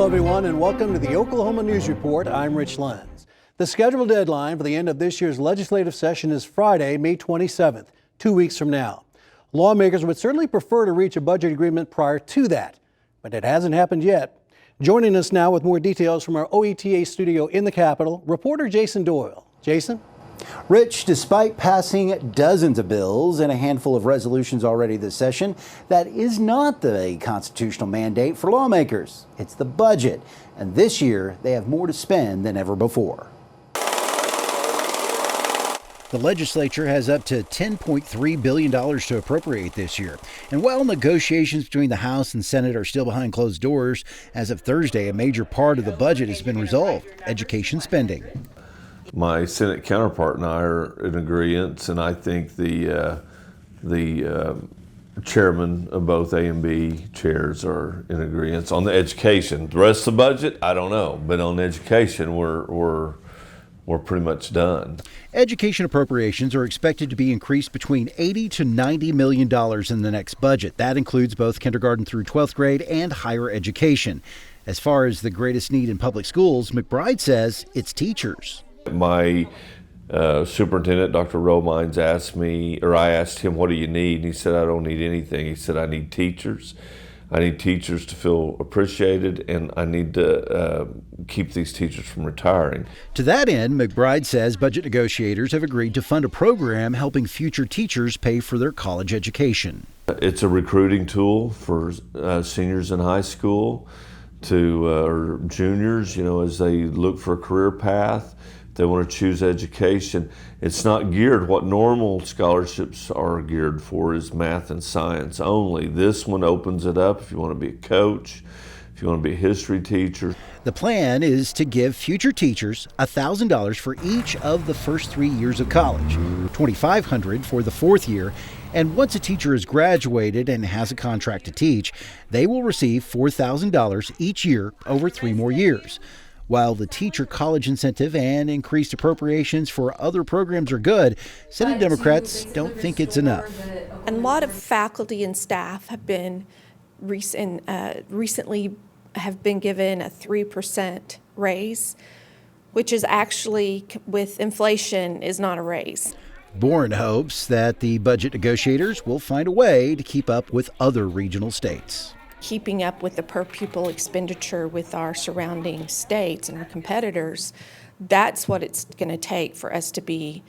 Hello, everyone, and welcome to the Oklahoma News Report. I'm Rich Lenz. The scheduled deadline for the end of this year's legislative session is Friday, May 27th, 2 weeks from now. Lawmakers would certainly prefer to reach a budget agreement prior to that, but it hasn't happened yet. Joining us now with more details from our OETA studio in the Capitol, reporter Jason Doyle. Jason? Rich, despite passing dozens of bills and a handful of resolutions already this session, that is not the constitutional mandate for lawmakers. It's the budget. And this year, they have more to spend than ever before. The legislature has up to $10.3 billion to appropriate this year. And while negotiations between the House and Senate are still behind closed doors, as of Thursday, a major part of the budget has been resolved: education spending. My Senate counterpart and I are in agreement, and I think the chairman of both A and B chairs are in agreement on the education. The rest of the budget, I don't know, but on education, we're pretty much done. Education appropriations are expected to be increased between $80 to $90 million in the next budget. That includes both kindergarten through 12th grade and higher education. As far as the greatest need in public schools, McBride says it's teachers. My superintendent, Dr. Romines, asked me, or I asked him, what do you need? And he said, I don't need anything. He said, I need teachers. I need teachers to feel appreciated, and I need to keep these teachers from retiring. To that end, McBride says budget negotiators have agreed to fund a program helping future teachers pay for their college education. It's a recruiting tool for seniors in high school or juniors, as they look for a career path. They want to choose education. It's not geared, what normal scholarships are geared for is math and science only. This one opens it up if you want to be a coach, if you want to be a history teacher. The plan is to give future teachers $1,000 for each of the first 3 years of college, $2,500 for the fourth year, and once a teacher is graduated and has a contract to teach, they will receive $4,000 each year over 3 more years. While the teacher college incentive and increased appropriations for other programs are good, Senate Democrats don't think it's enough. And a lot of faculty and staff have been recently have been given a 3% raise, which is actually, with inflation, is not a raise. Boren hopes that the budget negotiators will find a way to keep up with other regional states. Keeping up with the per pupil expenditure with our surrounding states and our competitors, that's what it's going to take for us to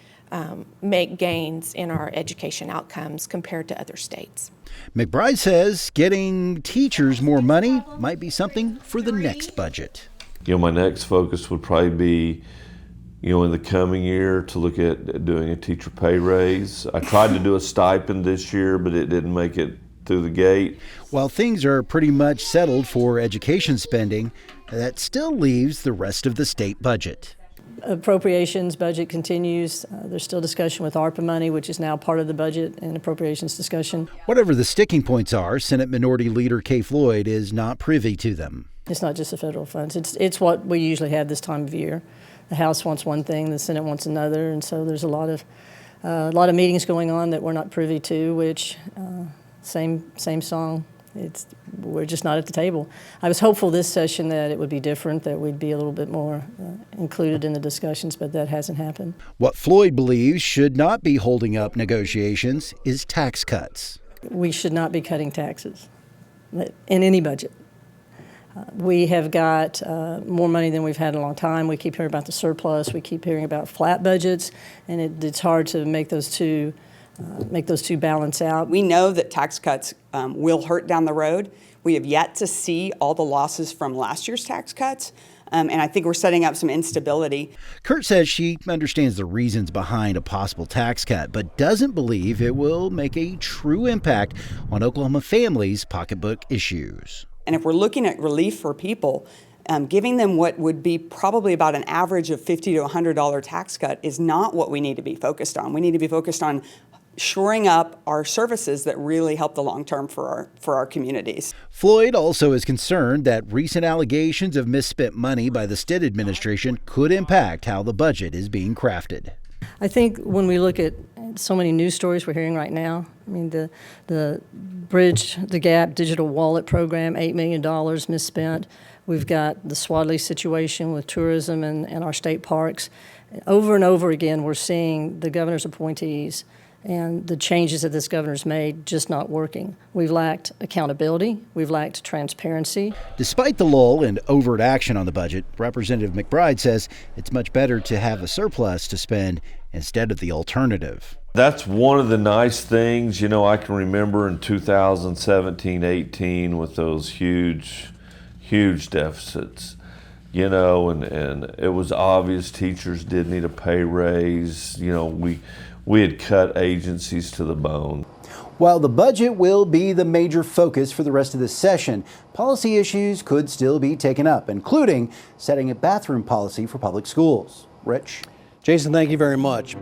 make gains in our education outcomes compared to other states. McBride says getting teachers more money might be something for the next budget. My next focus would probably be, in the coming year, to look at doing a teacher pay raise. I tried to do a stipend this year, but it didn't make it through the gate. While things are pretty much settled for education spending, that still leaves the rest of the state budget. Appropriations budget continues. There's still discussion with ARPA money, which is now part of the budget and appropriations discussion. Whatever the sticking points are, Senate Minority Leader Kay Floyd is not privy to them. It's not just the federal funds. It's what we usually have this time of year. The House wants one thing, the Senate wants another, and so there's a lot of meetings going on that we're not privy to, which same song. We're just not at the table. I was hopeful this session that it would be different, that we'd be a little bit more included in the discussions, but that hasn't happened. What Floyd believes should not be holding up negotiations is tax cuts. We should not be cutting taxes in any budget. We have got more money than we've had in a long time. We keep hearing about the surplus. We keep hearing about flat budgets, and it's hard to make those two balance out. We know that tax cuts will hurt down the road. We have yet to see all the losses from last year's tax cuts, and I think we're setting up some instability. Kurt says she understands the reasons behind a possible tax cut, but doesn't believe it will make a true impact on Oklahoma families' pocketbook issues. And if we're looking at relief for people, giving them what would be probably about an average of $50 to $100 tax cut is not what we need to be focused on. We need to be focused on shoring up our services that really help the long term for our communities. Floyd also is concerned that recent allegations of misspent money by the Stitt administration could impact how the budget is being crafted. I think when we look at so many news stories we're hearing right now, I mean, the Bridge the Gap digital wallet program, $8 million misspent. We've got the Swadley situation with tourism and our state parks. Over and over again, we're seeing the governor's appointees and the changes that this governor's made just not working. We've lacked accountability. We've lacked transparency. Despite the lull in overt action on the budget, Representative McBride says it's much better to have a surplus to spend instead of the alternative. That's one of the nice things, you know, I can remember in 2017-18 with those huge deficits, you know, and it was obvious teachers did need a pay raise. You know, we had cut agencies to the bone. While the budget will be the major focus for the rest of this session, policy issues could still be taken up, including setting a bathroom policy for public schools. Rich? Jason, thank you very much.